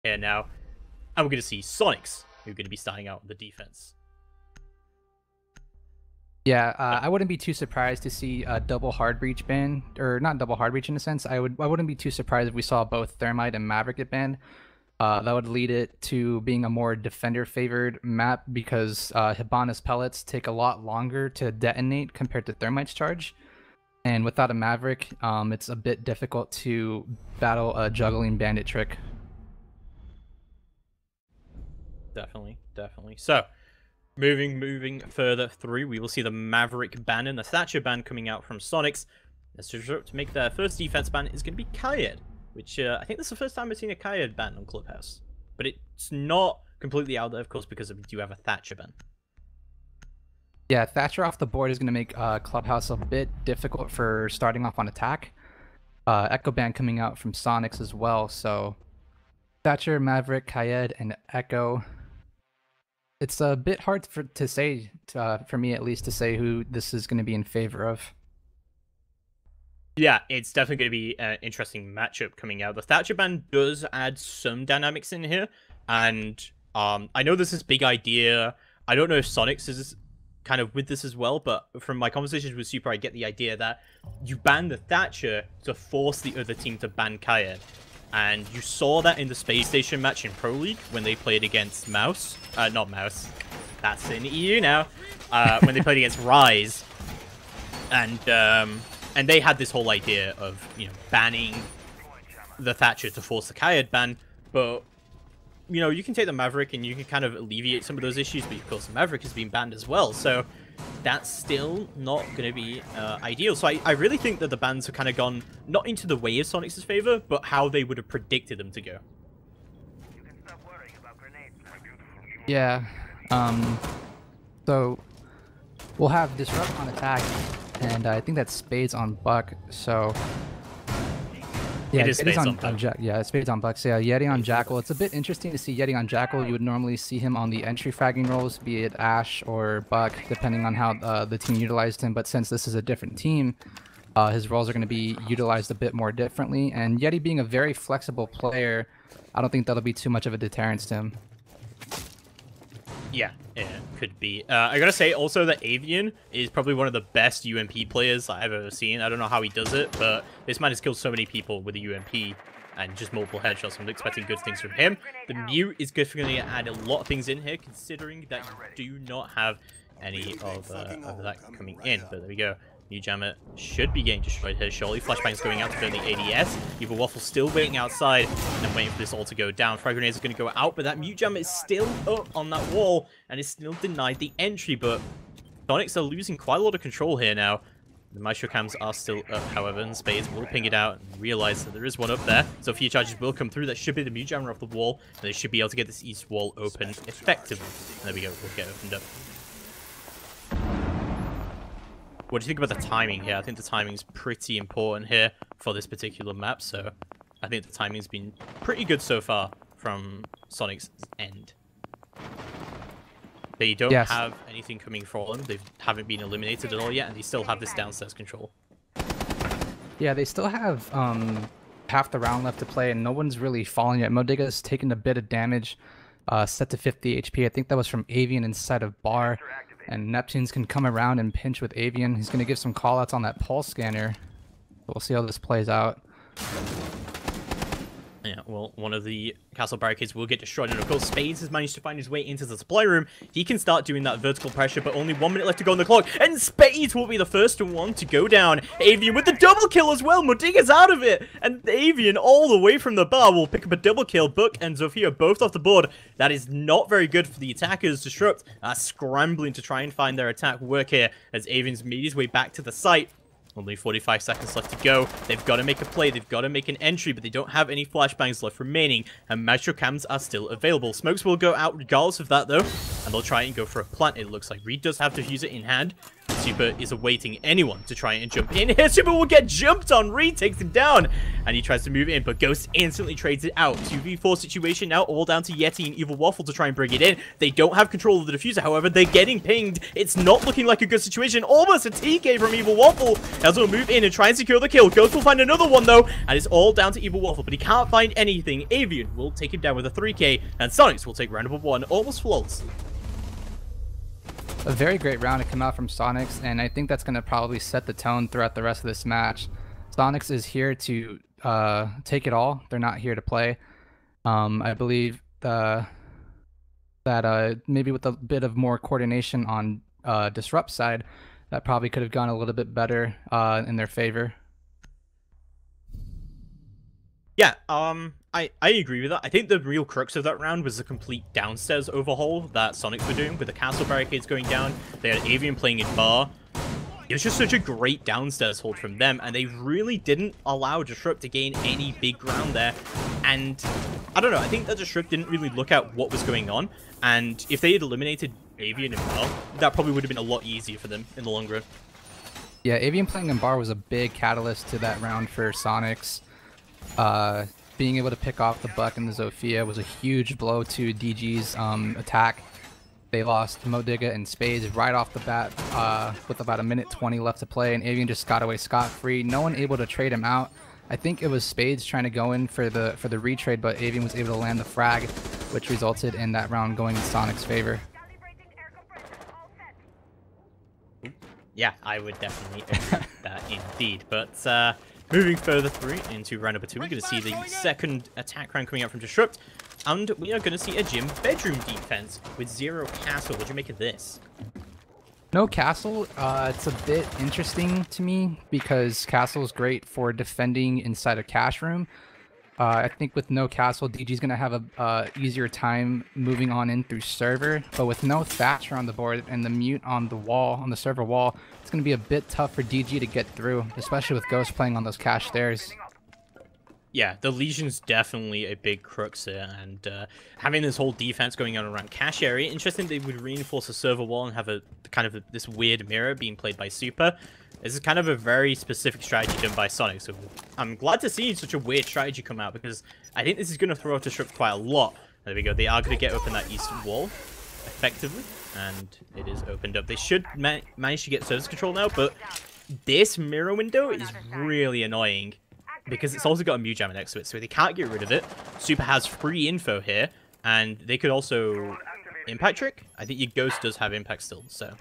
here now. And we're going to see Soniqs, who are going to be starting out the defense. Yeah, I wouldn't be too surprised to see a double hard breach ban, or not double hard breach in a sense. I wouldn't be too surprised if we saw both Thermite and Maverick get banned. That would lead it to being a more defender-favored map because Hibana's pellets take a lot longer to detonate compared to Thermite's charge. And without a Maverick, it's a bit difficult to battle a juggling bandit trick. Definitely. So, moving further through, we will see the Maverick ban and the Thatcher ban coming out from Soniqs. To make their first defense ban is going to be Kayed, which I think this is the first time I've seen a Kayed ban on Clubhouse. But it's not completely out there, of course, because we do have a Thatcher ban. Yeah, Thatcher off the board is going to make Clubhouse a bit difficult for starting off on attack. Echo ban coming out from Soniqs as well, so Thatcher, Maverick, Kayed, and Echo. It's a bit hard to say, for me at least, to say who this is going to be in favor of. Yeah, it's definitely going to be an interesting matchup coming out. The Thatcher ban does add some dynamics in here, and I know this is big idea. I don't know if Soniqs is kind of with this as well, but from my conversations with Super, I get the idea that you ban the Thatcher to force the other team to ban Kayed. And you saw that in the Space Station match in Pro League when they played against Mouse. Not Mouse. That's in the EU now. When they played against Rise. And they had this whole idea of, banning the Thatcher to force the Kayed ban. But, you can take the Maverick and you can kind of alleviate some of those issues. But, of course, the Maverick has been banned as well. So that's still not going to be ideal. So I really think that the bans have kind of gone not into the way of Soniqs' favor, but how they would have predicted them to go. Yeah. So we'll have Disrupt on attack, and I think that's Spades on Buck. So yeah, it is Spades on Buck. Yeah, Spades on Buck. So yeah, Yeti on Jackal. It's a bit interesting to see Yeti on Jackal. You would normally see him on the entry fragging roles, be it Ash or Buck, depending on how the team utilized him. But since this is a different team, his roles are going to be utilized a bit more differently. And Yeti being a very flexible player, I don't think that'll be too much of a deterrence to him. Yeah, it could be. I gotta say also that Avian is probably one of the best UMP players I've ever seen. I don't know how he does it, but this man has killed so many people with a UMP and just multiple headshots. I'm expecting good things from him. The Mute is definitely going to add a lot of things in here, considering that you do not have any of that coming in. But there we go. New Jammer should be getting destroyed here, surely. Flashbang's going out to burn the ADS. Evil Waffle still waiting outside and waiting for this all to go down. Frag Grenades are going to go out, but that Mute Jammer is still up on that wall and is still denied the entry. But Soniqs are losing quite a lot of control here now. The Maestro cams are still up, however, and Spades will ping it out and realize that there is one up there. So fear charges will come through. That should be the Mute Jammer off the wall, and they should be able to get this east wall open effectively. There we go, we'll get opened up. What do you think about the timing here? I think the timing is pretty important here for this particular map, so I think the timing's been pretty good so far from Soniqs' end. They don't have anything coming for them. They haven't been eliminated at all yet, and they still have this downstairs control. Yeah, they still have half the round left to play, and no one's really falling yet. Modiga's taken a bit of damage, set to 50 HP. I think that was from Avian inside of Bar. And Neptunes can come around and pinch with Avian. He's going to give some callouts on that pulse scanner. We'll see how this plays out. Yeah, well, one of the castle barricades will get destroyed, and of course, Spades has managed to find his way into the supply room. He can start doing that vertical pressure, but only 1 minute left to go on the clock, and Spades will be the first one to go down. Avian with the double kill as well. Modiga's out of it, and Avian all the way from the bar will pick up a double kill. Buck and Zofia both off the board. That is not very good for the attackers. Disrupt are scrambling to try and find their attack work here, as Avian's made his way back to the site. Only 45 seconds left to go. They've got to make a play. They've got to make an entry, but they don't have any flashbangs left remaining, and Maestro cams are still available. Smokes will go out regardless of that, though, and they'll try and go for a plant. It looks like Reed does have Diffuser in hand. Super is awaiting anyone to try and jump in. Here, Super will get jumped on. Reed takes him down, and he tries to move in, but Ghost instantly trades it out. 2v4 situation now, all down to Yeti and Evil Waffle to try and bring it in. They don't have control of the diffuser, however, they're getting pinged. It's not looking like a good situation. Almost a TK from Evil Waffle. As will move in and try and secure the kill. Ghost will find another one, though, and it's all down to Evil Waffle, but he can't find anything. Avian will take him down with a 3k, and Soniqs will take round number 1 almost flawlessly. A very great round to come out from Soniqs, and I think that's going to probably set the tone throughout the rest of this match. Soniqs is here to take it all. They're not here to play. I believe that maybe with a bit of more coordination on Disrupt side, that probably could have gone a little bit better in their favor. Yeah, I agree with that. I think the real crux of that round was the complete downstairs overhaul that Soniqs were doing with the castle barricades going down. They had Avian playing in bar. It was just such a great downstairs hold from them, and they really didn't allow Disrupt to gain any big ground there. And I don't know, I think that Disrupt didn't really look at what was going on, and if they had eliminated Avian in bar, that probably would have been a lot easier for them in the long run. Yeah, Avian playing in bar was a big catalyst to that round for Soniqs. Being able to pick off the Buck and the Zofia was a huge blow to DG's attack. They lost Modiga and Spades right off the bat with about 1:20 left to play, and Avian just got away scot-free. No one able to trade him out. I think it was Spades trying to go in for the retrade, but Avian was able to land the frag, which resulted in that round going in Soniqs' favor. Yeah, I would definitely agree with that indeed. But moving further through into round number 2, we're going to see the second attack round coming out from Disrupt. And we are going to see a gym bedroom defense with 0 castle. What do you make of this? No castle, it's a bit interesting to me because castle is great for defending inside a cash room. I think with no castle, DG's going to have a easier time moving on in through server, but with no Thatcher on the board and the mute on the wall, on the server wall, it's going to be a bit tough for DG to get through, especially with Ghost playing on those cash stairs. Yeah, the Legion's definitely a big crux here, and having this whole defense going on around cache area, interesting they would reinforce a server wall and have this weird mirror being played by Super. This is kind of a very specific strategy done by Sonic, so I'm glad to see such a weird strategy come out, because I think this is going to throw out Disrupt quite a lot. There we go, they are going to get open that east wall, effectively, and it is opened up. They should manage to get service control now, but this mirror window is really annoying, because it's also got a Mew Jammer next to it, so they can't get rid of it. Super has free info here, and they could also Impact Trick. I think your Ghost does have Impact still, so...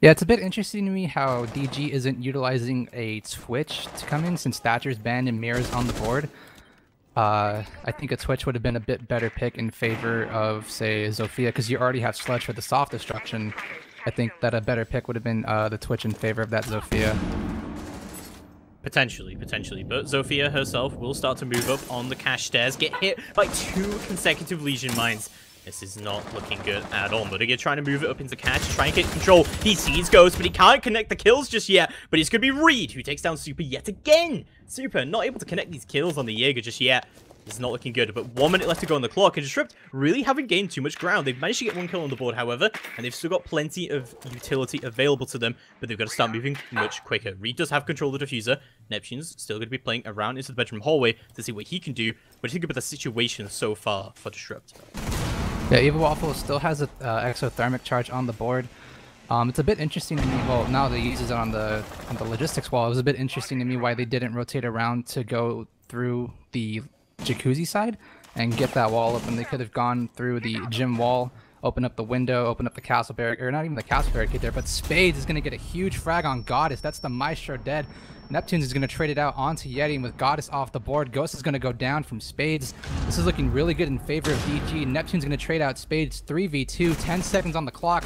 Yeah, it's a bit interesting to me how DG isn't utilizing a Twitch to come in since Thatcher's banned and Mirror's on the board. I think a Twitch would have been a bit better pick in favor of, say, Zofia, because you already have Sludge for the soft destruction. I think that a better pick would have been the Twitch in favor of that Zofia. Potentially, but Zofia herself will start to move up on the cache stairs, get hit by 2 consecutive Legion mines. This is not looking good at all. Modiga trying to move it up into cache, try and get control. He sees Ghost, but he can't connect the kills just yet. But it's going to be Reed who takes down Super yet again. Super not able to connect these kills on the Jaeger just yet. It's not looking good, but 1 minute left to go on the clock, and Disrupt really haven't gained too much ground. They've managed to get 1 kill on the board, however, and they've still got plenty of utility available to them, but they've got to start moving much quicker. Reed does have control of the diffuser. Neptune's still going to be playing around into the bedroom hallway to see what he can do. What do you think about the situation so far for Disrupt? Yeah, Evil Waffle still has an exothermic charge on the board. It's a bit interesting to me, well, now that he uses it on the logistics wall, it was a bit interesting to me why they didn't rotate around to go through the jacuzzi side and get that wall open. They could have gone through the gym wall, open up the window, open up the castle barricade, or not even the castle barricade there, but Spades is going to get a huge frag on Goddess. That's the Maestro dead. Neptunes is going to trade it out onto Yeti, and with Goddess off the board, Ghost is going to go down from Spades. This is looking really good in favor of DG. Neptune's going to trade out Spades 3v2, 10 seconds on the clock.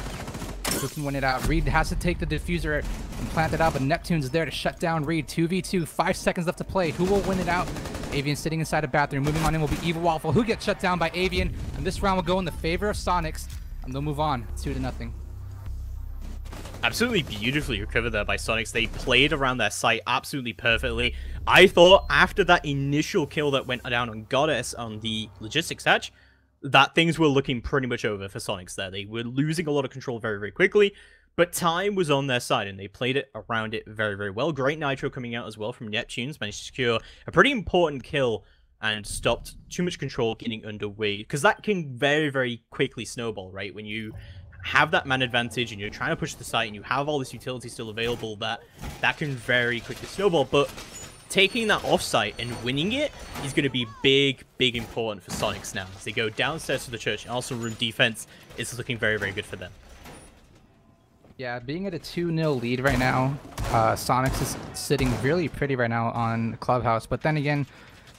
Who can win it out? Reed has to take the diffuser and plant it out, but Neptune's there to shut down Reed. 2v2, 5 seconds left to play. Who will win it out? Avian sitting inside a bathroom. Moving on in will be Evil Waffle, who gets shut down by Avian, and this round will go in the favor of Soniqs, and they'll move on 2-0. Absolutely beautifully recovered there by Soniqs. They played around their site absolutely perfectly. I thought after that initial kill that went down on Goddess on the logistics hatch, that things were looking pretty much over for Soniqs there. They were losing a lot of control very, very quickly. But time was on their side, and they played it around it very, very well. Great Nitro coming out as well from Neptunes. Managed to secure a pretty important kill and stopped too much control getting underway. Because that can very, very quickly snowball, right? When you have that man advantage and you're trying to push the site and you have all this utility still available, that can very quickly snowball. But taking that offsite and winning it is going to be big, big important for Soniqs now. As they go downstairs to the church, and also room defense is looking very, very good for them. Yeah, being at a 2-0 lead right now, Soniqs is sitting really pretty right now on Clubhouse. But then again,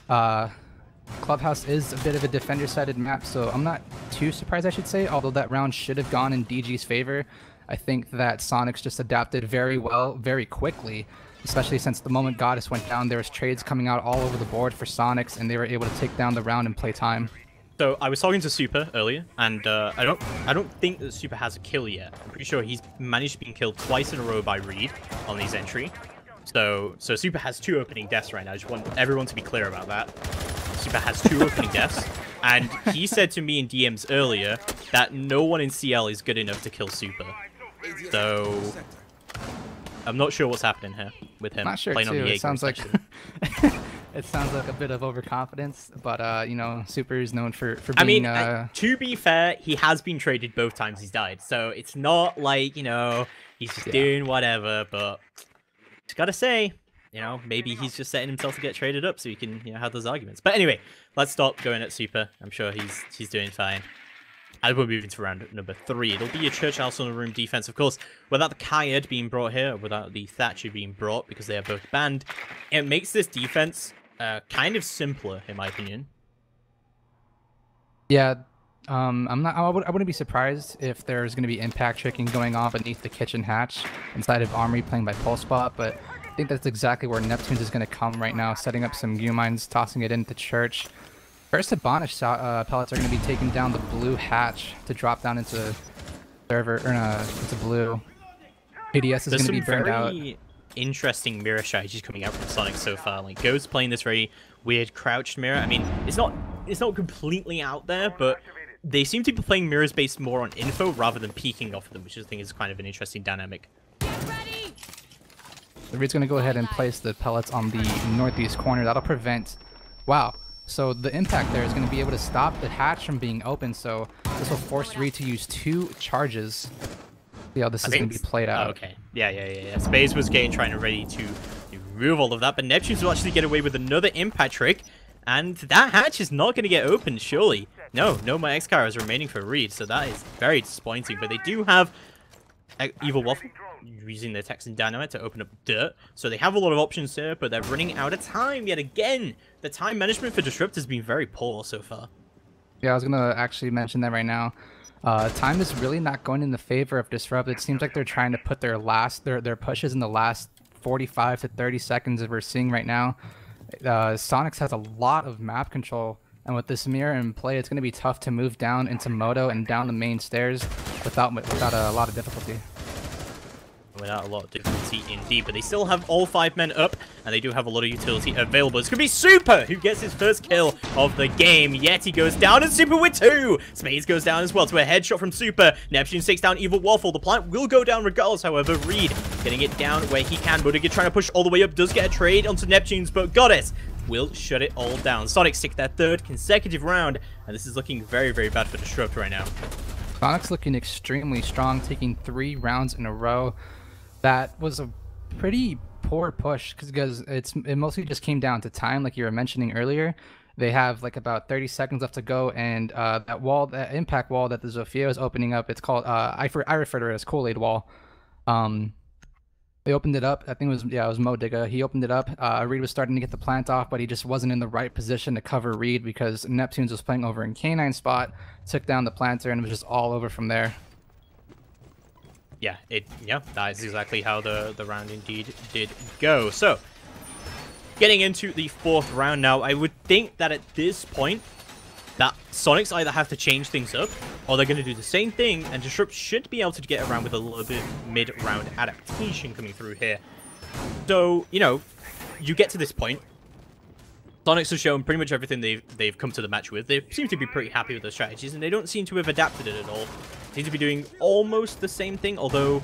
Clubhouse is a bit of a defender-sided map, so I'm not too surprised, I should say, although that round should have gone in DG's favor. I think that Soniqs just adapted very well, very quickly, especially since the moment Goddess went down, there was trades coming out all over the board for Soniqs, and they were able to take down the round and play time. So I was talking to Super earlier, and I don't think that Super has a kill yet. I'm pretty sure he's managed to be killed twice in a row by Reed on his entry. So Super has 2 opening deaths right now. I just want everyone to be clear about that. Super has 2 opening deaths, and he said to me in DMs earlier that no one in CL is good enough to kill Super. So I'm not sure what's happening here with him. Not sure playing too. on the It sounds like it sounds like a bit of overconfidence, but you know, Super is known for being. I mean, to be fair, he has been traded both times he's died, so it's not like, you know, he's just doing whatever. But just gotta say, you know, maybe he's just setting himself to get traded up so he can, you know, have those arguments. But anyway, let's stop going at Super. I'm sure he's doing fine. And we're moving to round number 3. It'll be a Church House on the room defense, of course. Without the Kayed being brought here, without the Thatcher being brought, because they are both banned, it makes this defense kind of simpler, in my opinion. Yeah, I wouldn't be surprised if there's going to be impact tricking going on beneath the kitchen hatch inside of Armory, playing by Pulse Spot, but I think that's exactly where Neptunes is going to come right now, setting up some U mines, tossing it into Church. First, the Bonish pellets are going to be taking down the blue hatch to drop down into server, or into blue. ADS is going to be burned out. Interesting mirror strategies coming out from Sonic so far. Like Ghost playing this very weird crouched mirror. I mean, it's not completely out there, but they seem to be playing mirrors based more on info rather than peeking off of them, which I think is kind of an interesting dynamic. The Reed's going to go ahead and place the pellets on the northeast corner. That'll prevent. Wow. So the impact there is going to be able to stop the hatch from being open. So this will force Reed to use 2 charges. See how this is going to be played out. Oh, okay. Yeah. Space was getting ready to remove all of that, but Neptunes will actually get away with another impact trick, and that hatch is not going to get opened, surely. No more X-Car is remaining for Reed, so that is very disappointing. But they do have Evil Waffle using their Texan Dynamite to open up dirt, so they have a lot of options here, but they're running out of time yet again. The time management for Disrupt has been very poor so far. Yeah, I was going to actually mention that right now. Time is really not going in the favor of Disrupt. It seems like they're trying to put their pushes in the last 45 to 30 seconds that we're seeing right now. Soniqs has a lot of map control, and with this mirror in play, it's going to be tough to move down into Moto and down the main stairs without a lot of difficulty. Without a lot of difficulty indeed, but they still have all 5 men up, and they do have a lot of utility available. It's going to be Super who gets his first kill of the game. Yeti goes down, and Super with 2. Spades goes down as well to a headshot from Super. Neptune takes down Evil Waffle. The plant will go down regardless, however. Reed getting it down where he can. Budiga trying to push all the way up, does get a trade onto Neptune's, but Goddess will shut it all down. Soniqs take their 3rd consecutive round, and this is looking very, very bad for Disrupt right now. Soniqs looking extremely strong, taking 3 rounds in a row. That was a pretty poor push because it mostly just came down to time, like you were mentioning earlier. They have like about 30 seconds left to go, and that impact wall that the Zofia is opening up, it's called I refer to it as Kool-Aid wall. They opened it up. I think it was Mo Digga. He opened it up. Reed was starting to get the plant off, but he just wasn't in the right position to cover Reed because Neptunes was playing over in K9 spot, took down the planter, and it was just all over from there. Yeah, that is exactly how the round indeed did go. So, getting into the 4th round now, I would think that at this point, that Soniqs either have to change things up, or they're going to do the same thing, and Disrupt should be able to get around with a little bit mid-round adaptation coming through here. So, you know, you get to this point, Soniqs have shown pretty much everything they've come to the match with. They seem to be pretty happy with their strategies, and they don't seem to have adapted it at all. Seem to be doing almost the same thing, although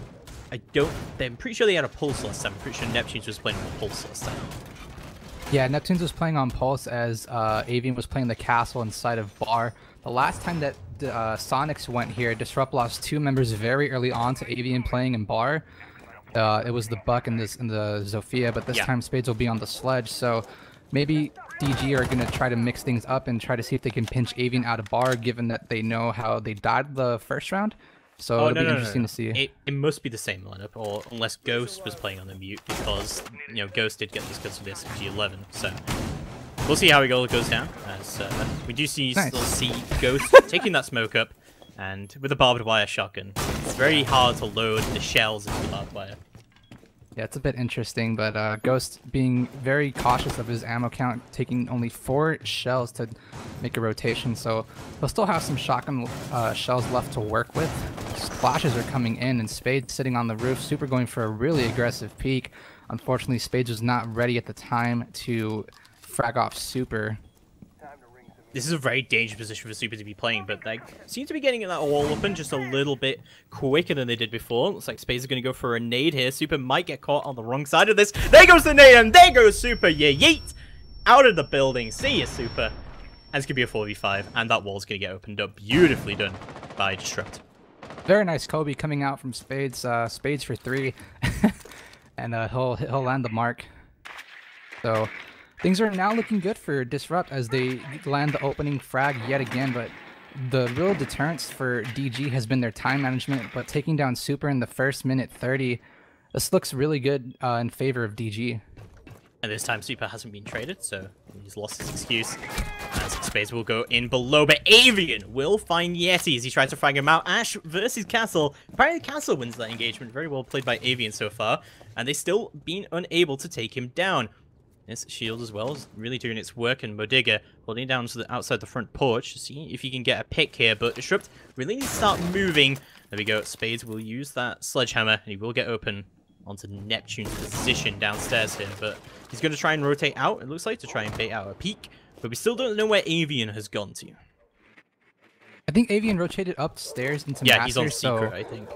I'm pretty sure they had a Pulse last time. I'm pretty sure Neptunes was playing on a Pulse last time. Yeah, Neptunes was playing on Pulse as Avian was playing the castle inside of Bar. The last time that Soniqs went here, Disrupt lost 2 members very early on to Avian playing in Bar. It was the Buck and the Zofia, but this time Spades will be on the Sledge, so maybe DG are going to try to mix things up and try to see if they can pinch Avian out of Bar, given that they know how they died the first round. So it'll be interesting to see. It must be the same lineup, or unless Ghost was playing on the mute, because Ghost did get these guns for the SMG-11. So we'll see how it goes down. As we do still see Ghost taking that smoke up, and with a barbed wire shotgun, it's very hard to load the shells into the barbed wire. Yeah, it's a bit interesting, but Ghost being very cautious of his ammo count, taking only 4 shells to make a rotation, so he'll still have some shotgun shells left to work with. Splashes are coming in, and Spades sitting on the roof, Super going for a really aggressive peek. Unfortunately, Spades was not ready at the time to frag off Super. This is a very dangerous position for Super to be playing, but they seem to be getting that wall open just a little bit quicker than they did before. Looks like Spades are going to go for a nade here. Super might get caught on the wrong side of this. There goes the nade, and there goes Super. Yeah, yeet! Out of the building. See ya, Super. And it's going to be a 4v5, and that wall's going to get opened up. Beautifully done by Disrupt. Very nice Kobe coming out from Spades. Spades for 3. And he'll land the mark. So things are now looking good for Disrupt as they land the opening frag yet again, but the real deterrence for DG has been their time management, but taking down Super in the first minute 30, this looks really good in favor of DG. And this time Super hasn't been traded, so he's lost his excuse. As Spades will go in below, but Avian will find Yeti as he tries to frag him out. Ash versus Castle. Apparently Castle wins that engagement. Very well played by Avian so far, and they still been unable to take him down. This shield as well is really doing its work, and Modiga holding down to the outside the front porch to see if he can get a pick here, but Disrupt really needs to start moving. There we go. Spades will use that sledgehammer, and he will get open onto Neptune's position downstairs here, but he's going to try and rotate out, it looks like, to try and bait out a peek, but we still don't know where Avian has gone to. I think Avian rotated upstairs into Master, he's on Secret, I think.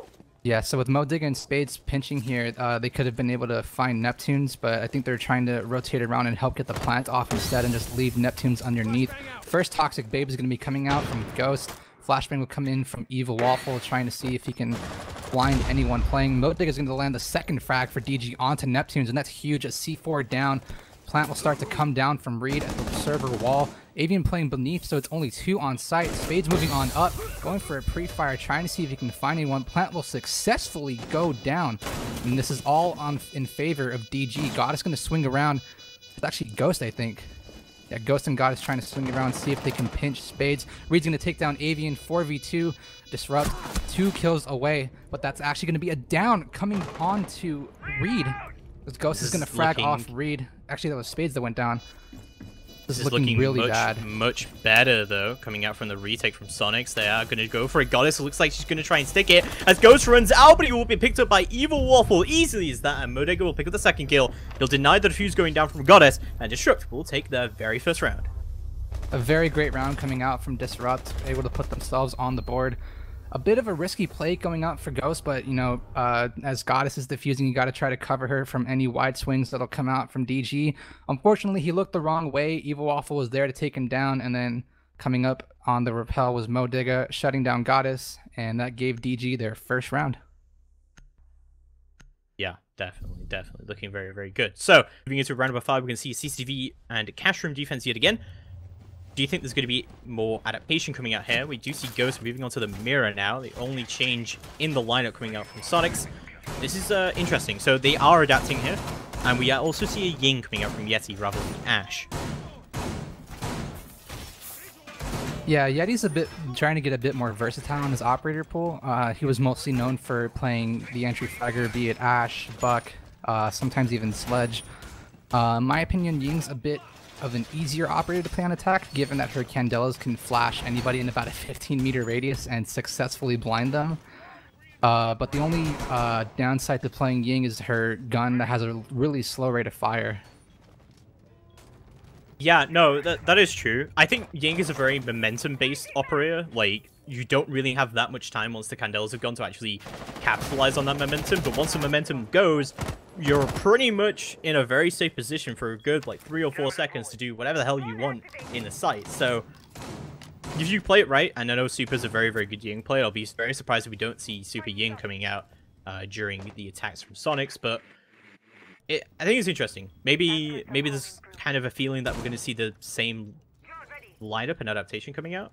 Yeah, so with Modiga and Spades pinching here, they could have been able to find Neptunes, but I think they're trying to rotate around and help get the plant off instead and just leave Neptunes underneath. First Toxic Babe is going to be coming out from Ghost. Flashbang will come in from Evil Waffle, trying to see if he can blind anyone playing. Modiga is going to land the second frag for DG onto Neptunes, and that's huge. A C4 down. Plant will start to come down from Reed at the server wall. Avian playing beneath, so it's only 2 on site. Spades moving on up, going for a pre-fire, trying to see if he can find anyone. Plant will successfully go down, and this is all in favor of DG. God is going to swing around. It's actually Ghost, I think. Yeah, Ghost and God is trying to swing around, see if they can pinch Spades. Reed's going to take down Avian, 4v2, Disrupt, 2 kills away, but that's actually going to be a down coming on to Reed. This Ghost is going to frag off Reed. Actually, that was Spades that went down. This is looking really bad. Much better, though, coming out from the retake from Soniqs. They are going to go for a Goddess. It looks like she's going to try and stick it as Ghost runs out, but he will be picked up by Evil Waffle. Easily as that, and Modiga will pick up the second kill. He'll deny the defuse going down from Goddess, and Disrupt will take their very first round. A very great round coming out from Disrupt, able to put themselves on the board. A bit of a risky play going out for Ghost, but, you know, as Goddess is defusing, you got to try to cover her from any wide swings that'll come out from DG. Unfortunately, he looked the wrong way. Evil Waffle was there to take him down, and then coming up on the rappel was Modiga shutting down Goddess, and that gave DG their first round. Yeah, definitely. Looking very, very good. So, moving into round number 5, we're going to see CCTV and cash room defense yet again. Do you think there's going to be more adaptation coming out here? We do see Ghost moving on to the mirror now. The only change in the lineup coming out from Soniqs. This is interesting. So they are adapting here. And we also see a Ying coming out from Yeti rather than Ash. Yeah, Yeti's a bit trying to get a bit more versatile in his operator pool. He was mostly known for playing the entry fragger, be it Ash, Buck, sometimes even Sledge. In my opinion, Ying's a bit of an easier operator to play on attack, given that her Candelas can flash anybody in about a 15-meter radius and successfully blind them. But the only downside to playing Ying is her gun that has a really slow rate of fire. Yeah, no, that is true. I think Ying is a very momentum-based operator. Like, you don't really have that much time once the Candelas have gone to actually capitalize on that momentum. But once the momentum goes, you're pretty much in a very safe position for a good, like, 3 or 4 seconds to do whatever the hell you want in the site. So, if you play it right, and I know Super's a very, very good Ying player, I'll be very surprised if we don't see Super Ying coming out during the attacks from Soniqs, but I think it's interesting. Maybe there's kind of a feeling that we're going to see the same lineup and adaptation coming out.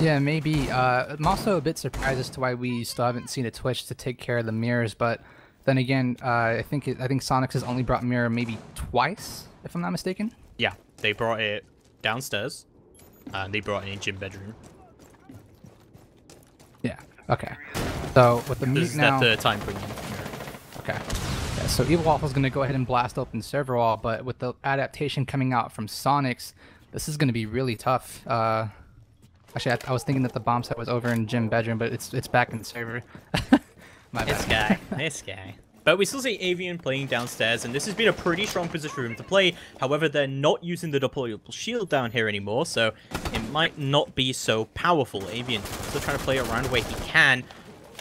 Yeah, maybe. I'm also a bit surprised as to why we still haven't seen a Twitch to take care of the mirrors, but then again, I think Soniqs has only brought mirror maybe twice, if I'm not mistaken. Yeah, they brought it downstairs, and they brought it in gym bedroom. Yeah. Okay. So with the mute now, that's the time for you. Okay. Yeah, so Evil Waffle's going to go ahead and blast open server wall, but with the adaptation coming out from Soniqs, this is going to be really tough. Actually, I was thinking that the bomb set was over in gym bedroom, but it's back in server. My bad. This guy. But we still see Avian playing downstairs, and this has been a pretty strong position for him to play. However, they're not using the deployable shield down here anymore, so it might not be so powerful. Avian still trying to play around where he can.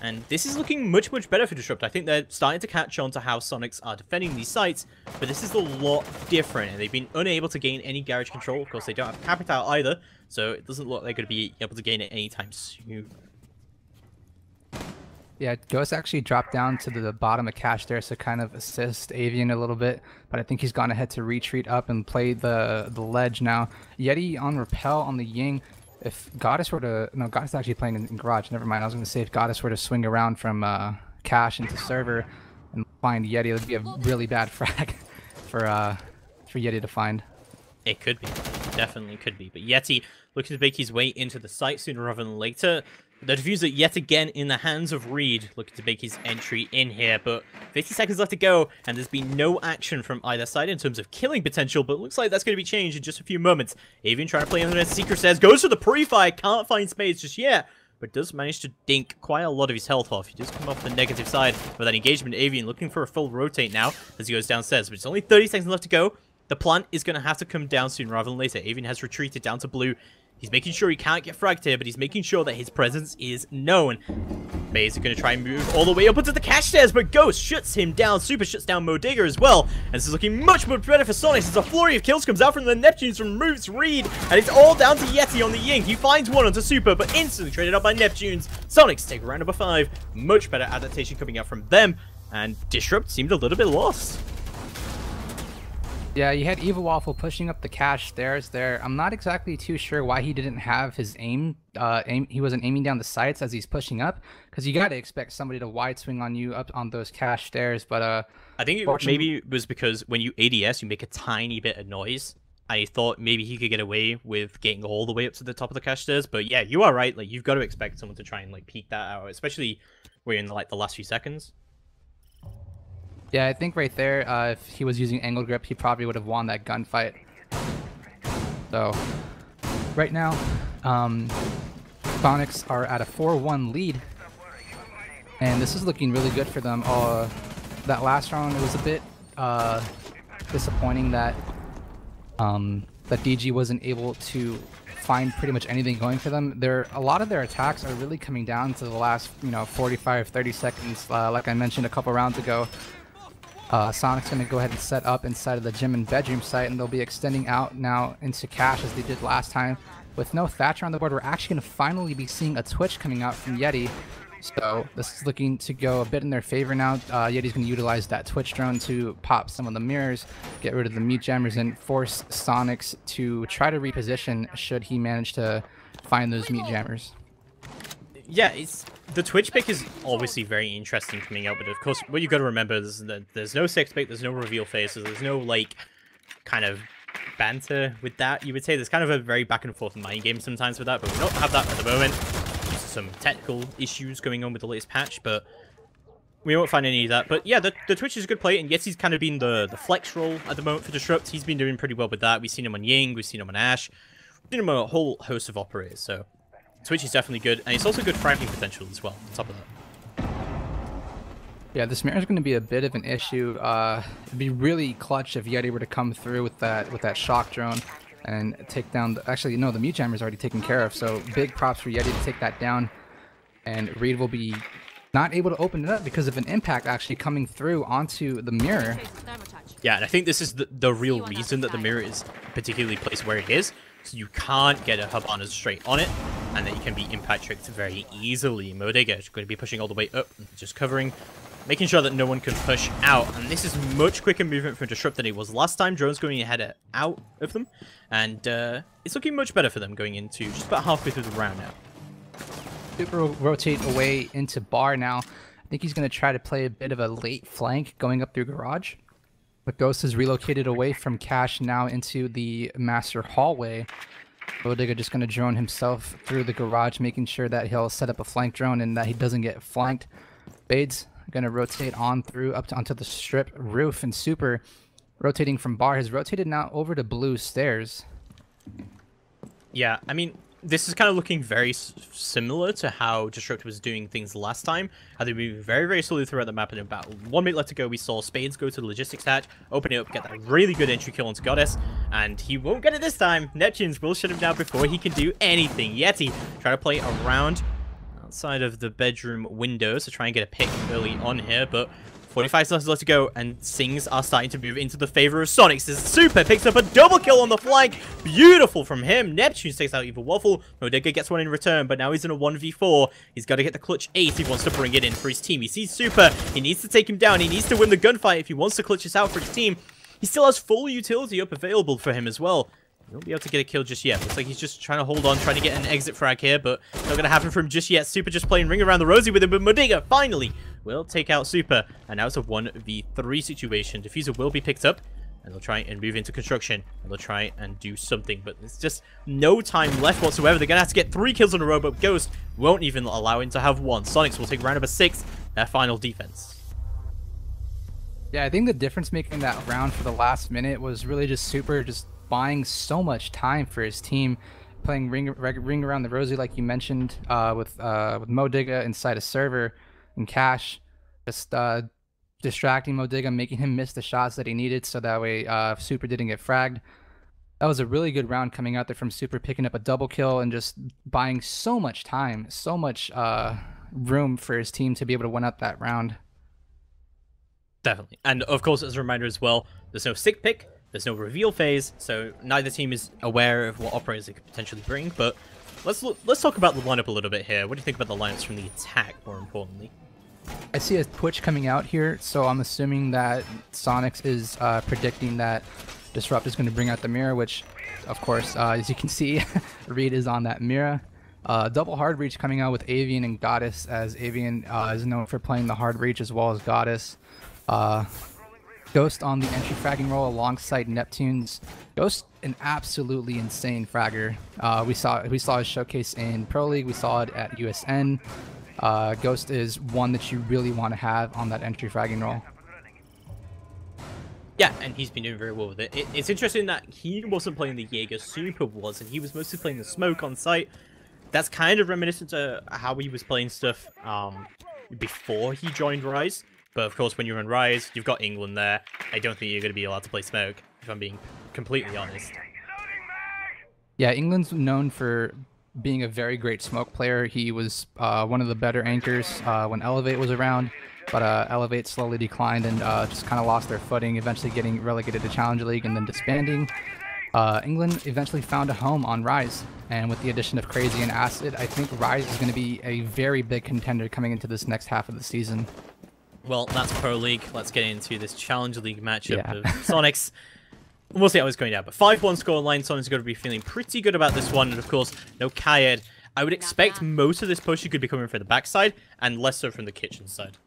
And this is looking much, much better for Disrupt. I think they're starting to catch on to how Soniqs are defending these sites, but this is a lot different, and they've been unable to gain any garage control. Of course, they don't have Capital either, so it doesn't look like they're going to be able to gain it anytime soon. Yeah, Ghost actually dropped down to the bottom of cache there to kind of assist Avian a little bit, but I think he's gone ahead to retreat up and play the ledge now. Yeti on Repel on the Ying. If Goddess were to... No, Goddess is actually playing in Garage. Never mind. I was going to say if Goddess were to swing around from cache into server and find Yeti, it would be a really bad frag for Yeti to find. It could be. Definitely could be. But Yeti looking to make his way into the site sooner rather than later. The diffuser yet again in the hands of Reed, looking to make his entry in here, but 50 seconds left to go, and there's been no action from either side in terms of killing potential, but it looks like that's going to be changed in just a few moments. Avian trying to play on the Secret Stairs, goes for the pre-fire, can't find Spades just yet, but does manage to dink quite a lot of his health off. He does come off the negative side of that engagement. Avian looking for a full rotate now as he goes downstairs, but it's only 30 seconds left to go. The plant is going to have to come down sooner rather than later. Avian has retreated down to blue. He's making sure he can't get fragged here, but he's making sure that his presence is known. Maze is going to try and move all the way up onto the cache stairs, but Ghost shuts him down. Super shuts down Modigger as well. And this is looking much, much better for Soniqs as a flurry of kills comes out from the Neptunes from Roots Reed. And it's all down to Yeti on the Ying. He finds one onto Super, but instantly traded up by Neptunes. Soniqs take round number 5. Much better adaptation coming out from them. And Disrupt seemed a little bit lost. Yeah, you had Evil Waffle pushing up the cache stairs there. I'm not exactly too sure why he didn't have his aim. He wasn't aiming down the sights as he's pushing up, because you got to expect somebody to wide swing on you up on those cache stairs. But I think it maybe was because when you ADS, you make a tiny bit of noise. I thought maybe he could get away with getting all the way up to the top of the cache stairs. But yeah, you are right. Like, you've got to expect someone to try and like peek that out, especially when you're in like the last few seconds. Yeah, I think right there, if he was using angle grip, he probably would have won that gunfight. So, right now, Soniqs are at a 4-1 lead, and this is looking really good for them. That last round, it was a bit disappointing that that DG wasn't able to find pretty much anything going for them. A lot of their attacks are really coming down to the last, 45, 30 seconds. Like I mentioned a couple rounds ago. Soniqs going to go ahead and set up inside of the gym and bedroom site, and they'll be extending out now into cache as they did last time. With no Thatcher on the board, we're actually going to finally be seeing a Twitch coming out from Yeti. So this is looking to go a bit in their favor now. Yeti's going to utilize that Twitch drone to pop some of the mirrors, get rid of the mute jammers, and force Soniqs to try to reposition should he manage to find those mute jammers. Yeah, the Twitch pick is obviously very interesting coming out, but of course, what you got to remember is that there's no sex pick, there's no reveal phases, there's no, like, kind of banter with that, you would say. There's kind of a very back and forth mind game sometimes with that, but we don't have that at the moment. There's some technical issues going on with the latest patch, but we won't find any of that. But yeah, the Twitch is a good play, and Yeti's kind of been the flex role at the moment for Disrupt. He's been doing pretty well with that. We've seen him on Ying, we've seen him on Ashe, we've seen him on a whole host of operators, so Twitch is definitely good, and it's also good fragging potential as well, on top of that. Yeah, this mirror is going to be a bit of an issue. It'd be really clutch if Yeti were to come through with that shock drone and take down. Actually, no, the mute jammer is already taken care of. So big props for Yeti to take that down. And Reed will be not able to open it up because of an impact actually coming through onto the mirror. Yeah, and I think this is the real reason that the mirror is particularly placed where it is. So you can't get a Hibana straight on it, and that you can be impact tricked very easily. Modega is going to be pushing all the way up, just covering, making sure that no one can push out. And this is much quicker movement from Disrupt than it was last time. Drone's going ahead out of them, and it's looking much better for them going into just about halfway through the round now. Super rotate away into bar now. I think he's going to try to play a bit of a late flank going up through garage. But Ghost is relocated away from Cash now into the master hallway. Bodega just going to drone himself through the garage, making sure that he'll set up a flank drone and that he doesn't get flanked. Bade's going to rotate on through onto the strip roof, and Super rotating from bar has rotated now over to blue stairs. Yeah, I mean, this is kind of looking very similar to how Disrupt was doing things last time. How they moved very, very slowly throughout the map, and about 1 minute left to go, we saw Spades go to the logistics hatch, open it up, get that really good entry kill onto Goddess, and he won't get it this time. Neptunes will shut him down before he can do anything. Yeti try to play around outside of the bedroom windows to try and get a pick early on here, but 45 seconds left to go, and things are starting to move into the favor of Soniqs. As Super picks up a double kill on the flank. Beautiful from him. Neptune takes out Evil Waffle. Modega gets one in return, but now he's in a 1v4. He's got to get the clutch ace. He wants to bring it in for his team. He sees Super. He needs to take him down. He needs to win the gunfight if he wants to clutch this out for his team. He still has full utility up available for him as well. He won't be able to get a kill just yet. Looks like he's just trying to hold on, trying to get an exit frag here, but not going to happen for him just yet. Super just playing Ring Around the Rosie with him, but Modega finally will take out Super. And now it's a 1v3 situation. Diffuser will be picked up, and they'll try and move into construction, and they'll try and do something, but there's just no time left whatsoever. They're going to have to get 3 kills in a row, but Ghost won't even allow him to have 1. Soniqs will take round number 6, their final defense. Yeah, I think the difference making that round for the last minute was really just Super just buying so much time for his team, playing ring around the Rosie like you mentioned, with Modega inside a server and Cash, just distracting Modega, making him miss the shots that he needed, so that way Super didn't get fragged. That was a really good round coming out there from Super, picking up a double kill and just buying so much time, so much room for his team to be able to win out that round. Definitely. And of course, as a reminder as well, there's no sick pick. There's no reveal phase, so neither team is aware of what operators they could potentially bring, but let's talk about the lineup a little bit here. What do you think about the lineups from the attack, more importantly? I see a Twitch coming out here, so I'm assuming that Soniqs is predicting that Disrupt is going to bring out the mirror, which, of course, as you can see, Reed is on that mirror. Double hard reach coming out with Avian and Goddess, as Avian is known for playing the hard reach as well as Goddess. Ghost on the entry fragging role alongside Neptunes. Ghost, an absolutely insane fragger. We saw his showcase in Pro League. We saw it at USN. Ghost is one that you really want to have on that entry fragging role. Yeah, and he's been doing very well with it. It's interesting that he wasn't playing the Jaeger, Super was, and he was mostly playing the smoke on site. That's kind of reminiscent to how he was playing stuff before he joined Rise. But of course, when you're in Rise, you've got England there. I don't think you're going to be allowed to play smoke, if I'm being completely honest. Yeah, England's known for being a very great smoke player. He was one of the better anchors when Elevate was around, but Elevate slowly declined and just kind of lost their footing, eventually getting relegated to Challenger League and then disbanding. England eventually found a home on Rise, and with the addition of Crazy and Acid, I think Rise is going to be a very big contender coming into this next half of the season. Well, that's Pro League. Let's get into this Challenger League matchup of Soniqs. We'll see how it's going down. But 5-1 scoreline. Soniqs are going to be feeling pretty good about this one. And of course, no Kayed. I would expect most of this push could be coming from the backside, and less so from the kitchen side.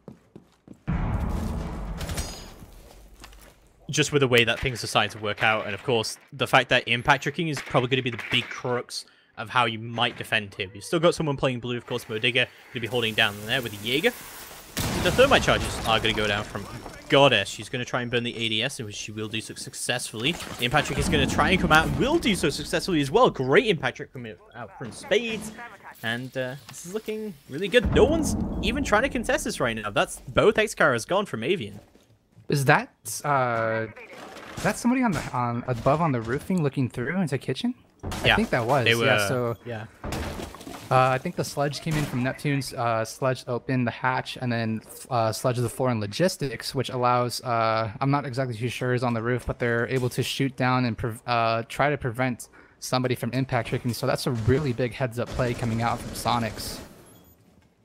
Just with the way that things are starting to work out. And of course, the fact that impact tricking is probably going to be the big crux of how you might defend him. You've still got someone playing blue, of course, Modega, going to be holding down there with the Jaeger. the thermite charges are going to go down from Goddess. She's going to try and burn the ADS, which she will do so successfully. The Impact Trick is going to try and come out and will do so successfully as well. Great Impact Trick coming out from Spades. And this is looking really good. No one's even trying to contest this right now. That's both X-Caras gone from Avian. Is that somebody above on the roofing looking through into kitchen? Yeah, I think that was. they were, yeah, so yeah. I think the sludge came in from Neptune's. Sludge opened the hatch, and then sludge the floor in logistics, which allows, I'm not exactly too sure is on the roof, but they're able to shoot down and try to prevent somebody from impact tricking. So that's a really big heads-up play coming out from Soniqs.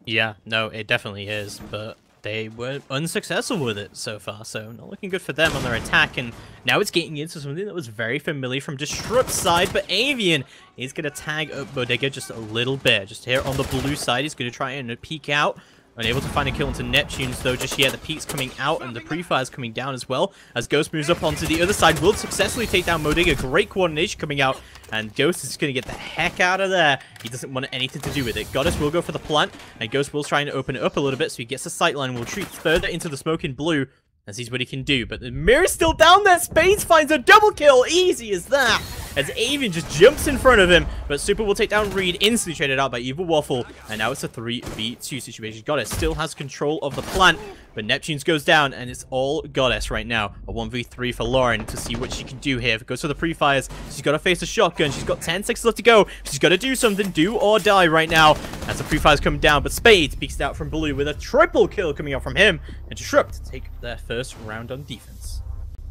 Yeah, no, it definitely is, but they were unsuccessful with it so far, so not looking good for them on their attack, and now it's getting into something that was very familiar from Disrupt's side, but Avian is going to tag up Bodega just a little bit. Just here on the blue side, he's going to try and peek out. Unable to find a kill into Neptune's, though, just yet. The peek's coming out, and the pre-fire's coming down as well. As Ghost moves up onto the other side, will successfully take down Bodega. Great coordination coming out, and Ghost is going to get the heck out of there. He doesn't want anything to do with it. Goddess will go for the plant, and Ghost will try and open it up a little bit, so he gets a sightline and will retreat further into the smoke in blue, as he's what he can do. But the mirror's still down there. Spades finds a double kill. Easy as that. As Avian just jumps in front of him. But Super will take down Reed. Instantly traded out by Evil Waffle. And now it's a 3v2 situation. Goddess still has control of the plant. But Neptune's goes down, and it's all Goddess right now. A 1v3 for Lauren to see what she can do here. If it goes for the pre-fires, she's got to face a shotgun. She's got 10 seconds left to go. She's got to do something, do or die right now. As the pre-fires come down, but Spades peeks out from Blue with a triple kill coming out from him. And Disrupt to take their first round on defense.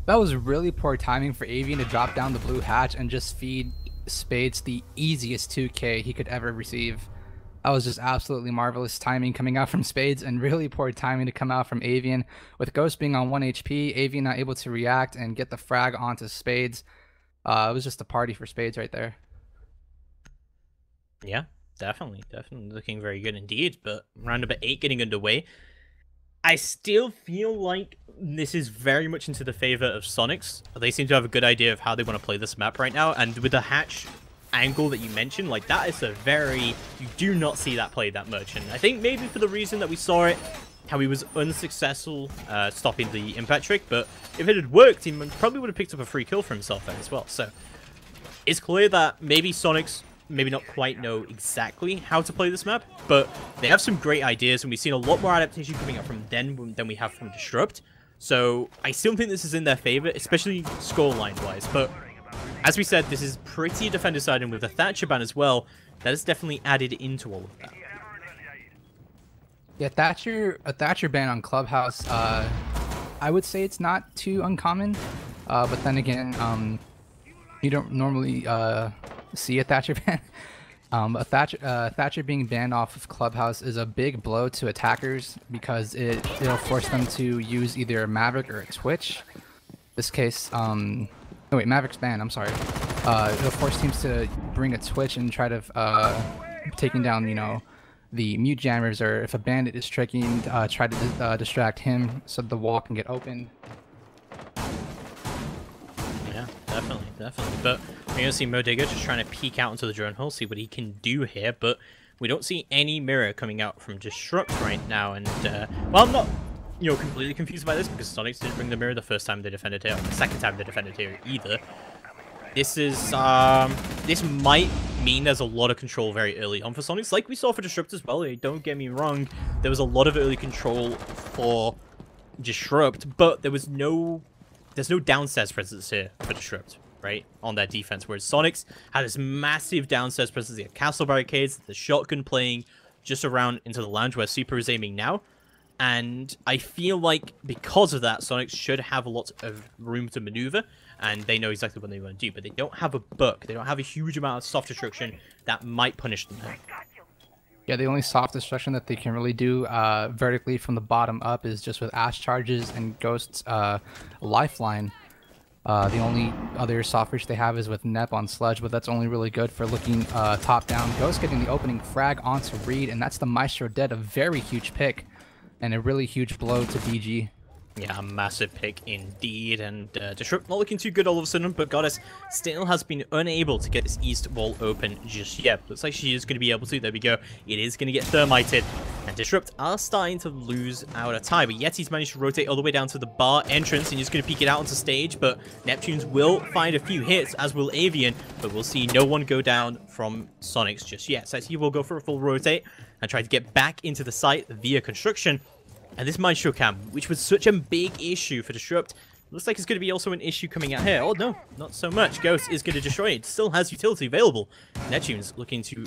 That was really poor timing for Avian to drop down the blue hatch and just feed Spades the easiest 2k he could ever receive. That was just absolutely marvelous timing coming out from Spades, and really poor timing to come out from Avian. With Ghost being on 1 HP, Avian not able to react and get the frag onto Spades. It was just a party for Spades right there. Yeah, definitely looking very good indeed. But round number 8 getting underway. I still feel like this is very much into the favor of Soniqs. They seem to have a good idea of how they want to play this map right now, and with the hatch angle that you mentioned, like, that is a very, you do not see that played that much, and I think maybe for the reason that we saw it, how he was unsuccessful stopping the impact trick, but if it had worked, he probably would have picked up a free kill for himself then as well. So it's clear that maybe Soniqs maybe not quite know exactly how to play this map, but they have some great ideas, and we've seen a lot more adaptation coming up from them than we have from Disrupt. So I still think this is in their favor, especially scoreline wise, but as we said, this is pretty defender side, and with the Thatcher ban as well, that is definitely added into all of that. Yeah, a Thatcher ban on Clubhouse, I would say it's not too uncommon, but then again, you don't normally see a Thatcher ban. Thatcher being banned off of Clubhouse is a big blow to attackers because it'll force them to use either a Maverick or a Twitch. In this case, no wait, Maverick's banned, I'm sorry. It'll force teams to bring a Twitch and try to taking down, you know, the mute jammers, or if a bandit is tricking, try to distract him so the wall can get open. Yeah, definitely. But we're going to see Bodega just trying to peek out into the drone hole, see what he can do here, but we don't see any mirror coming out from Disrupt right now, and, well, I'm not, you know, completely confused by this, because Soniqs didn't bring the mirror the first time they defended here, or the second time they defended here either. This is, this might mean there's a lot of control very early on for Soniqs, like we saw for Disrupt as well. Don't get me wrong, there was a lot of early control for Disrupt, but there's no downstairs presence here for Disrupt, right, on their defense, whereas Soniqs had this massive downstairs presence. They had castle barricades, the shotgun playing just around into the lounge where Super is aiming now, and I feel like because of that, Soniqs should have a lot of room to maneuver, and they know exactly what they want to do, but they don't have a book. They don't have a huge amount of soft destruction that might punish them there. Yeah, the only soft destruction that they can really do vertically from the bottom up is just with Ash charges and Ghost's lifeline. The only other soft reach they have is with Nep on Sludge, but that's only really good for looking top down. Ghost getting the opening frag onto Reed, and that's the Maestro dead, a very huge pick and a really huge blow to DG. Yeah, a massive pick indeed, and Disrupt not looking too good all of a sudden, but Goddess still has been unable to get this east wall open just yet. Looks like she is going to be able to. There we go. It is going to get thermited, and Disrupt are starting to lose out a tie, but Yeti's managed to rotate all the way down to the bar entrance, and he's going to peek it out onto stage, but Neptunes will find a few hits, as will Avian, but we'll see no one go down from Soniqs just yet. So he will go for a full rotate and try to get back into the site via construction. And this mine show cam, which was such a big issue for Disrupt, looks like it's going to be also an issue coming out here. Oh no, not so much. Ghost is going to destroy it. Still has utility available. Neptune's looking to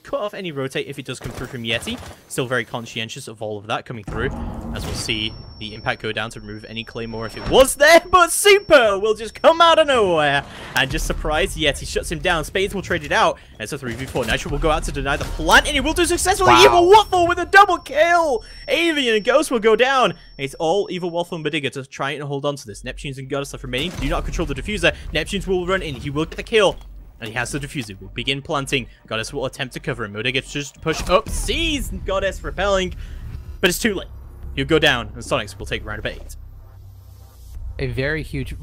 cut off any rotate if it does come through from Yeti. Still very conscientious of all of that coming through, as we'll see the impact go down to remove any claymore if it was there, but Super will just come out of nowhere and just surprise Yeti. Shuts him down. Spades will trade it out, and it's a 3v4. Nitro will go out to deny the plant, and he will do successfully. Wow. Evil Waffle with a double kill. Avian and Ghost will go down. It's all Evil Waffle and Badiga to try and hold on to this. Neptunes and Goddess left remaining. Do not control the diffuser. Neptunes will run in. He will get the kill. And he has the diffuser. Will begin planting. Goddess will attempt to cover him. Moda gets just pushed up. Sees Goddess repelling. But it's too late. He'll go down. And Soniqs will take round of 8. A very huge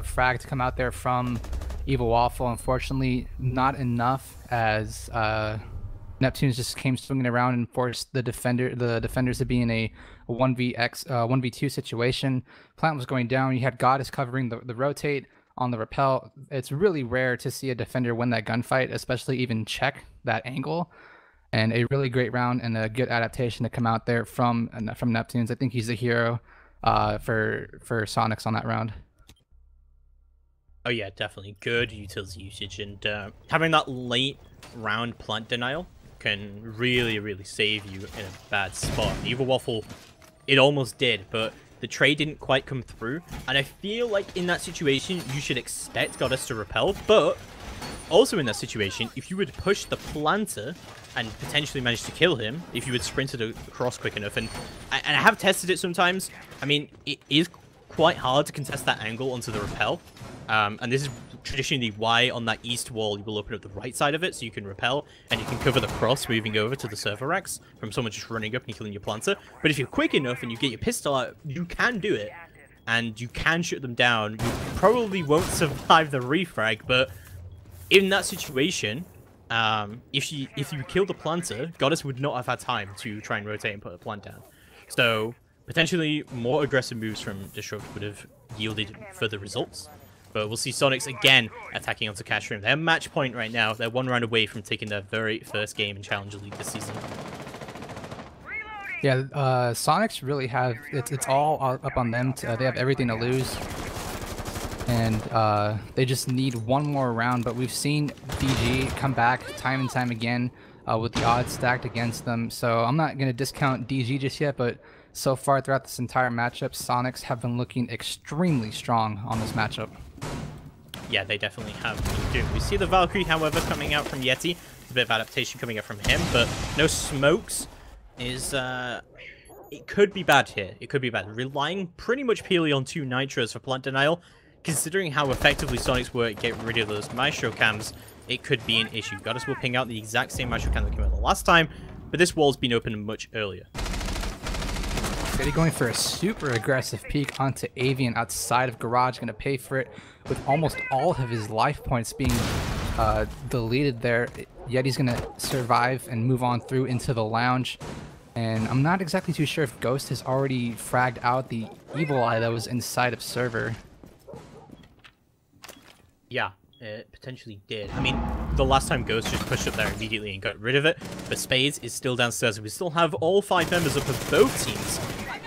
frag to come out there from Evil Waffle. Unfortunately, not enough, as Neptunes just came swinging around and forced the defenders to be in a 1v2 situation. Plant was going down. You had Goddess covering the rotate on the repel. It's really rare to see a defender win that gunfight, especially even check that angle. And a really great round and a good adaptation to come out there from Neptunes. I think he's the hero for Soniqs on that round. Oh yeah, definitely good utility usage, and having that late round plant denial can really save you in a bad spot. Evil Waffle, it almost did, but the trade didn't quite come through, and I feel like in that situation, you should expect Goddess to repel, but also in that situation, if you would push the planter and potentially manage to kill him, if you had sprinted across quick enough, and I have tested it sometimes, I mean, it is quite hard to contest that angle onto the repel, and this is traditionally why on that east wall you will open up the right side of it so you can repel and you can cover the cross moving over to the server racks from someone just running up and killing your planter. But if you're quick enough and you get your pistol out, you can do it and you can shoot them down. You probably won't survive the refrag, but in that situation, if you kill the planter, Goddess would not have had time to try and rotate and put a plant down. So potentially more aggressive moves from Disrupt would have yielded further results. But we'll see Soniqs again attacking onto Cash Room. They're match point right now. They're one round away from taking their very first game in Challenger League this season. Yeah, Soniqs really have it's all up on them. They have everything to lose, and they just need one more round. But we've seen DG come back time and time again with the odds stacked against them. So I'm not going to discount DG just yet, but so far throughout this entire matchup, Soniqs have been looking extremely strong on this matchup. Yeah, they definitely have been good. We see the Valkyrie, however, coming out from Yeti. A bit of adaptation coming up from him, but no smokes is... it could be bad here. It could be bad. Relying pretty much purely on 2 nitros for plant denial, considering how effectively Soniqs were at getting rid of those Maestro cams, it could be an issue. Goddess will ping out the exact same Maestro cam that came out the last time, but this wall's been opened much earlier. They're going for a super aggressive peek onto Avian outside of Garage, going to pay for it with almost all of his life points being deleted there. Yeti's going to survive and move on through into the lounge. And I'm not exactly too sure if Ghost has already fragged out the Evil Eye that was inside of server. Yeah, it potentially did. I mean, the last time Ghost just pushed up there immediately and got rid of it, but Spades is still downstairs. We still have all 5 members up of both teams.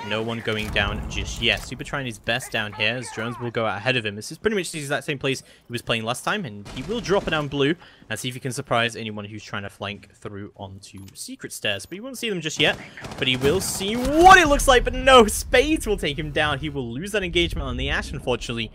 No one going down just yet. Super trying his best down here as Drones will go out ahead of him. This is pretty much the exact same place he was playing last time, and he will drop it down blue and see if he can surprise anyone who's trying to flank through onto secret stairs. But he won't see them just yet, but he will see what it looks like. But no, Spades will take him down. He will lose that engagement on the Ash, unfortunately,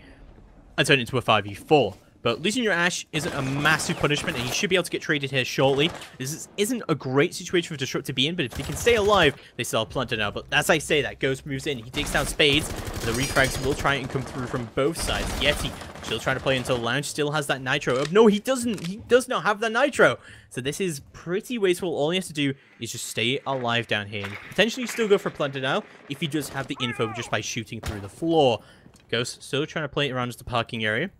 and turn it into a 5v4. But losing your Ash isn't a massive punishment, and he should be able to get traded here shortly. This isn't a great situation for Disrupt to be in, but if he can stay alive, they still have Planter now. But as I say that, Ghost moves in. He takes down Spades. The refrags will try and come through from both sides. Yeti Still trying to play into the lounge. Still has that nitro. No, he doesn't. He does not have the nitro. So this is pretty wasteful. All he has to do is just stay alive down here. And potentially still go for plant denial if he does have the info just by shooting through the floor. Ghost still trying to play it around just the parking area.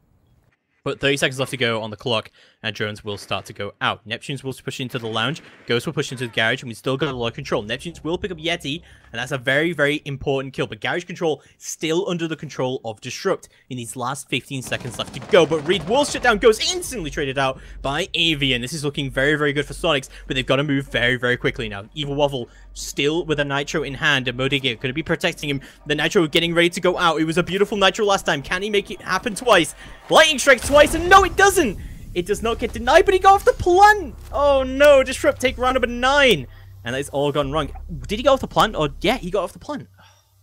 But 30 seconds left to go on the clock, and drones will start to go out. Neptunes will push into the lounge, Ghost will push into the garage, and we still got a lot of control. Neptunes will pick up Yeti, and that's a very, very important kill. But garage control still under the control of Disrupt in these last 15 seconds left to go. But Reed will shut down Ghost, instantly traded out by Avian. This is looking very, very good for Soniqs, but they've got to move very, very quickly now. Evil Waffle still with a nitro in hand, and Modige going to be protecting him. The nitro getting ready to go out. It was a beautiful nitro last time. Can he make it happen twice? Lightning strike twice, and no, it doesn't. It does not get denied, but he got off the plant. Oh no, Disrupt take round number 9. And that's all gone wrong. Did he go off the plant? Or yeah, he got off the plant.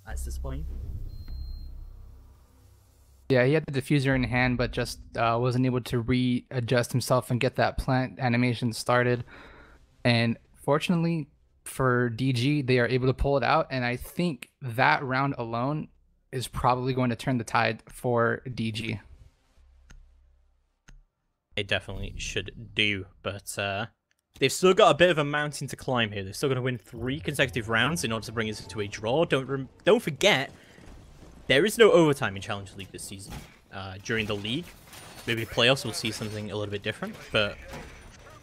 That's disappointing. Yeah, he had the diffuser in hand, but just wasn't able to readjust himself and get that plant animation started. And fortunately for DG, they are able to pull it out. And I think that round alone is probably going to turn the tide for DG. It definitely should do, but they've still got a bit of a mountain to climb here. They're still going to win 3 consecutive rounds in order to bring us into a draw. Don't forget, there is no overtime in Challenge League this season. During the league, maybe playoffs, we'll see something a little bit different, but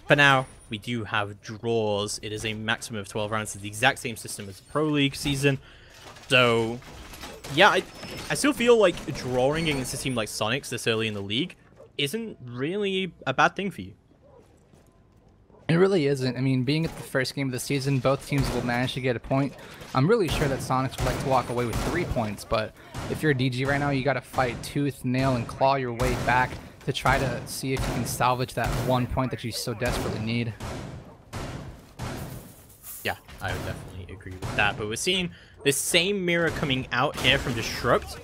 for now, we do have draws. It is a maximum of 12 rounds. It's the exact same system as the Pro League season. So, yeah, I still feel like drawing against a team like Soniqs this early in the league isn't really a bad thing for you. It really isn't. I mean, being at the first game of the season, both teams will manage to get a point. I'm really sure that Soniqs would like to walk away with 3 points, but if you're a DG right now, you got to fight tooth, nail, and claw your way back to try to see if you can salvage that 1 point that you so desperately need. Yeah, I would definitely agree with that. But we're seeing this same mirror coming out here from Disrupt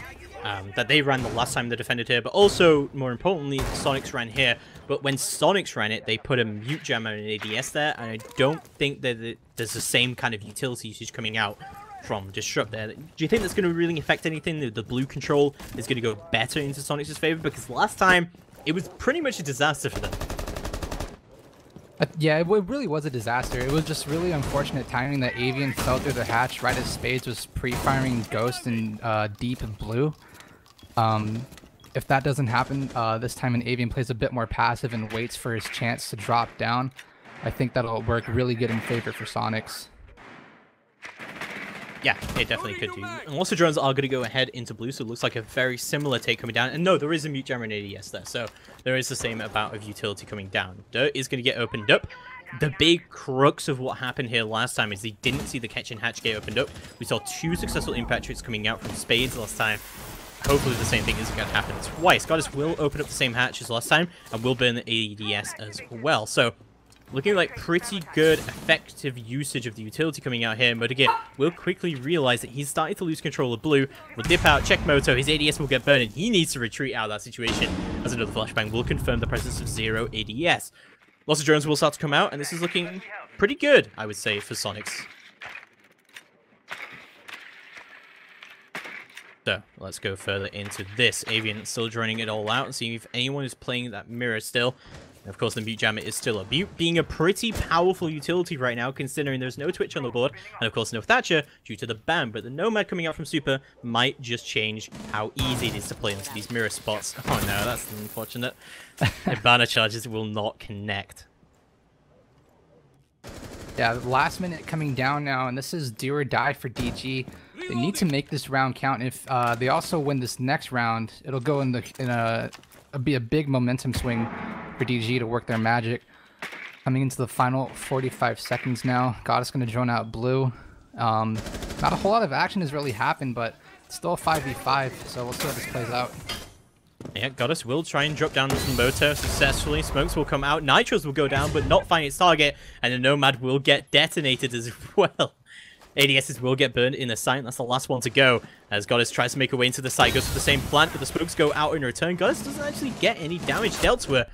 that they ran the last time they defended here, but also, more importantly, Soniqs ran here. But when Soniqs ran it, they put a mute jammer and an ADS there, and I don't think that there's the same kind of utility usage coming out from Disrupt there. Do you think that's going to really affect anything? The blue control is going to go better into Soniqs' favor? Because last time, it was pretty much a disaster for them. Yeah, it really was a disaster. It was just really unfortunate timing that Avian fell through the hatch right as Spades was pre-firing Ghost in deep blue. If that doesn't happen this time and Avian plays a bit more passive and waits for his chance to drop down, I think that'll work really good in favor for Soniqs. Yeah, it definitely could do. And also drones are going to go ahead into blue, so it looks like a very similar take coming down. And no, there is a mute jammer and ADS there, so there is the same amount of utility coming down. Dirt is going to get opened up. The big crux of what happened here last time is they didn't see the catch and hatch get opened up. We saw 2 successful impact hits coming out from Spades last time. Hopefully the same thing isn't going to happen twice. Goddess will open up the same hatch as last time and will burn the ADS as well. So, looking like pretty good, effective usage of the utility coming out here. Modige will quickly realize that he's starting to lose control of blue. Will dip out, check Moto, his ADS will get burned, and he needs to retreat out of that situation, as another flashbang will confirm the presence of 0 ADS. Lots of drones will start to come out, and this is looking pretty good, I would say, for Soniqs. So, let's go further into this. Avian still droning it all out and seeing if anyone is playing that mirror still. And of course, the mute jammer is still a mute, being a pretty powerful utility right now, considering there's no Twitch on the board, and of course no Thatcher due to the ban. But the Nomad coming out from Super might just change how easy it is to play into these mirror spots. Oh no, that's unfortunate. The banner charges will not connect. Yeah, last minute coming down now, and this is do or die for DG. They need to make this round count. If they also win this next round, it'll go be a big momentum swing for DG to work their magic. Coming into the final 45 seconds now. Goddess going to drone out blue. Not a whole lot of action has really happened, but it's still a 5v5, so we'll see how this plays out. Yeah, Goddess will try and drop down some Moto successfully. Smokes will come out. Nitros will go down, but not find its target. And the Nomad will get detonated as well. ADSs will get burned in the site. That's the last one to go. As Goddess tries to make her way into the site, goes to the same plant, but the smokes go out in return. Goddess doesn't actually get any damage dealt to her.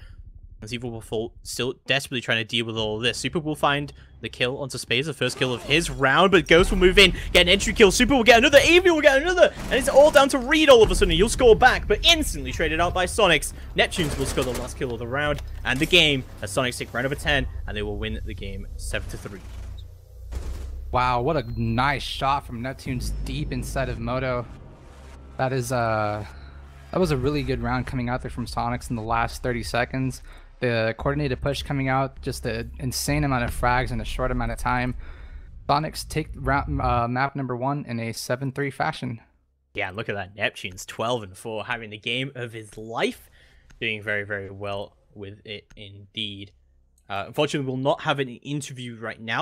As Evil will fall, still desperately trying to deal with all of this. Super will find the kill onto Spades, the first kill of his round, but Ghost will move in, get an entry kill. Super will get another, Evil will get another, and it's all down to Reed all of a sudden. He'll score back, but instantly traded out by Soniqs. Neptunes will score the last kill of the round, and the game as Soniqs take round over 10, and they will win the game 7-3. Wow, what a nice shot from Neptunes deep inside of Moto. That was a really good round coming out there from Soniqs in the last 30 seconds. The coordinated push coming out, just an insane amount of frags in a short amount of time. Soniqs take round, map number 1 in a 7-3 fashion. Yeah, look at that. Neptune's 12-4, having the game of his life. Doing very, very well with it indeed. Unfortunately, we'll not have an interview right now.